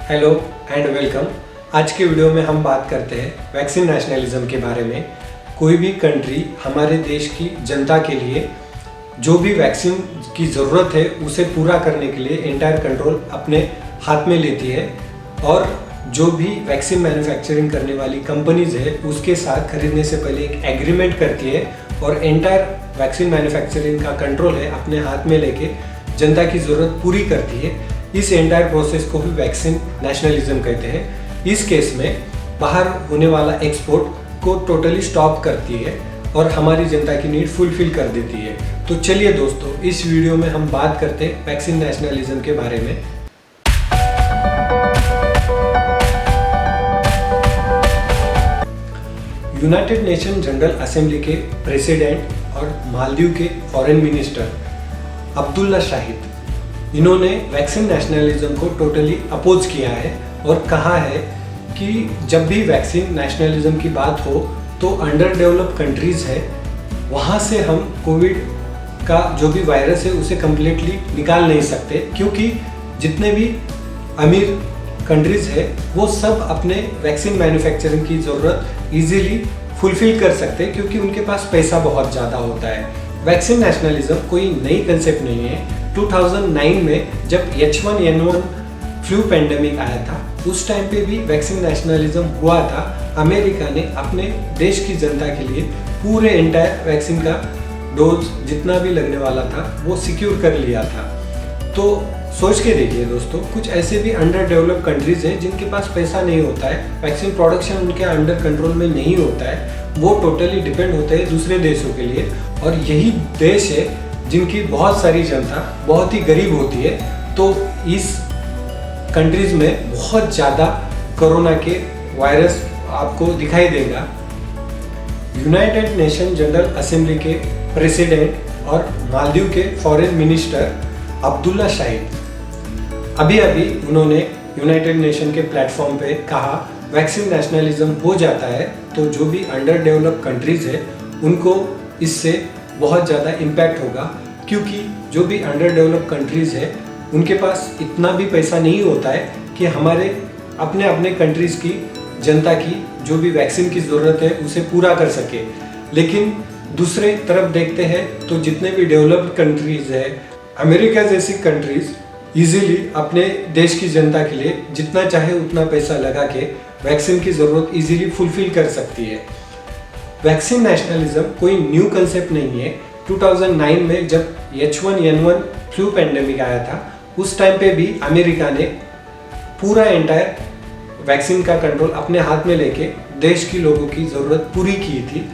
Hello and welcome. आज के video में हम बात करते हैं वैक्सीन नेशनलिज्म के बारे में। कोई भी कंट्री हमारे देश की जनता के लिए जो भी वैक्सीन की ज़रूरत है उसे पूरा करने के लिए एंटायर कंट्रोल अपने हाथ में लेती है और जो भी वैक्सीन मैन्युफैक्चरिंग करने वाली कंपनीज है उसके साथ खरीदने से पहले एक एग्रीमेंट करती है और एंटायर वैक्सीन मैन्युफैक्चरिंग का कंट्रोल है अपने हाथ में लेके जनता की ज़रूरत पूरी करती है। इस एंटायर प्रोसेस को भी वैक्सीन नेशनलिज्म कहते हैं। इस केस में बाहर होने वाला एक्सपोर्ट को टोटली स्टॉप करती है और हमारी जनता की नीड फुलफिल कर देती है। तो चलिए दोस्तों, इस वीडियो में हम बात करते हैं वैक्सीन नेशनलिज्म के बारे में। यूनाइटेड नेशन जनरल असेंबली के प्रेसिडेंट और मालदीव के फॉरेन मिनिस्टर अब्दुल्ला शाहिद, इन्होंने वैक्सीन नेशनलिज्म को टोटली अपोज किया है और कहा है कि जब भी वैक्सीन नेशनलिज्म की बात हो तो अंडर डेवलप्ड कंट्रीज है वहाँ से हम कोविड का जो भी वायरस है उसे कम्प्लीटली निकाल नहीं सकते, क्योंकि जितने भी अमीर कंट्रीज है वो सब अपने वैक्सीन मैन्युफैक्चरिंग की ज़रूरत इजीली फुलफिल कर सकते हैं क्योंकि उनके पास पैसा बहुत ज़्यादा होता है। वैक्सीन नेशनलिज्म कोई नई कंसेप्ट नहीं है। 2009 में जब H1N1 फ्लू पेंडेमिक आया था उस टाइम पे भी वैक्सीन नेशनलिज्म हुआ था। अमेरिका ने अपने देश की जनता के लिए पूरे एंटायर वैक्सीन का डोज जितना भी लगने वाला था वो सिक्योर कर लिया था। तो सोच के देखिए दोस्तों, कुछ ऐसे भी अंडर डेवलप्ड कंट्रीज हैं जिनके पास पैसा नहीं होता है, वैक्सीन प्रोडक्शन उनके अंडर कंट्रोल में नहीं होता है, वो टोटली डिपेंड होते हैं दूसरे देशों के लिए। और यही देश है जिनकी बहुत सारी जनता बहुत ही गरीब होती है। तो इस कंट्रीज में बहुत ज़्यादा कोरोना के वायरस आपको दिखाई देगा। यूनाइटेड नेशन जनरल असेंबली के प्रेसिडेंट और मालदीव के फॉरेन मिनिस्टर अब्दुल्ला शाहिद अभी उन्होंने यूनाइटेड नेशन के प्लेटफॉर्म पे कहा वैक्सीन नेशनलिज्म हो जाता है तो जो भी अंडर डेवलप्ड कंट्रीज है उनको इससे बहुत ज़्यादा इम्पैक्ट होगा, क्योंकि जो भी अंडर डेवलप्ड कंट्रीज है उनके पास इतना भी पैसा नहीं होता है कि हमारे अपने कंट्रीज़ की जनता की जो भी वैक्सीन की ज़रूरत है उसे पूरा कर सके। लेकिन दूसरे तरफ देखते हैं तो जितने भी डेवलप्ड कंट्रीज़ है, अमेरिका जैसी कंट्रीज़ इजीली अपने देश की जनता के लिए जितना चाहे उतना पैसा लगा के वैक्सीन की ज़रूरत इजीली फुलफिल कर सकती है। वैक्सीन नेशनलिज्म कोई न्यू कंसेप्ट नहीं है। 2009 में जब H1N1 फ्लू पेंडेमिक आया था उस टाइम पे भी अमेरिका ने पूरा एंटायर वैक्सीन का कंट्रोल अपने हाथ में लेके देश की लोगों की ज़रूरत पूरी की थी।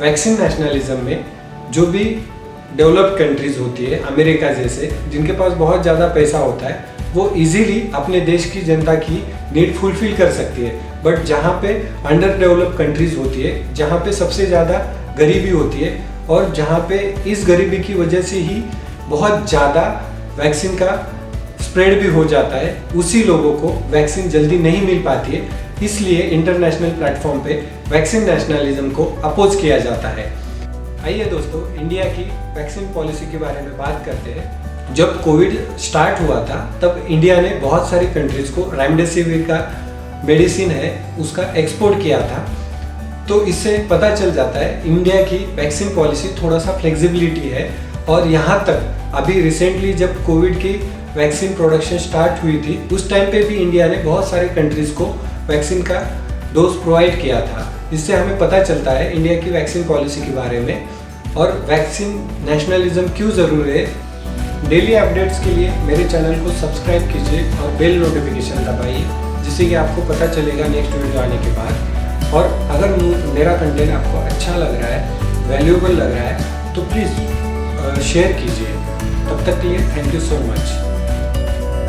वैक्सीन नेशनलिज्म में जो भी डेवलप्ड कंट्रीज़ होती है, अमेरिका जैसे जिनके पास बहुत ज़्यादा पैसा होता है, वो इजीली अपने देश की जनता की नीड फुलफिल कर सकती है। बट जहाँ पे अंडर डेवलप्ड कंट्रीज़ होती है, जहाँ पे सबसे ज़्यादा गरीबी होती है और जहाँ पे इस गरीबी की वजह से ही बहुत ज़्यादा वैक्सीन का स्प्रेड भी हो जाता है, उसी लोगों को वैक्सीन जल्दी नहीं मिल पाती है। इसलिए इंटरनेशनल प्लेटफॉर्म पे वैक्सीन नेशनलिज्म को अपोज किया जाता है। आइए दोस्तों, इंडिया की वैक्सीन पॉलिसी के बारे में बात करते हैं। जब कोविड स्टार्ट हुआ था तब इंडिया ने बहुत सारी कंट्रीज़ को रेमडेसिविर का मेडिसिन है उसका एक्सपोर्ट किया था। तो इससे पता चल जाता है इंडिया की वैक्सीन पॉलिसी थोड़ा सा फ्लेक्सिबिलिटी है। और यहाँ तक अभी रिसेंटली जब कोविड की वैक्सीन प्रोडक्शन स्टार्ट हुई थी उस टाइम पे भी इंडिया ने बहुत सारे कंट्रीज़ को वैक्सीन का डोज प्रोवाइड किया था। इससे हमें पता चलता है इंडिया की वैक्सीन पॉलिसी के बारे में और वैक्सीन नेशनलिज्म क्यों ज़रूरी है। डेली अपडेट्स के लिए मेरे चैनल को सब्सक्राइब कीजिए और बेल नोटिफिकेशन दबाइए, जिससे कि आपको पता चलेगा नेक्स्ट वीडियो आने के बाद। और अगर मेरा कंटेंट आपको अच्छा लग रहा है, वैल्यूएबल लग रहा है तो प्लीज़ शेयर कीजिए। तब तक के लिए थैंक यू सो मच।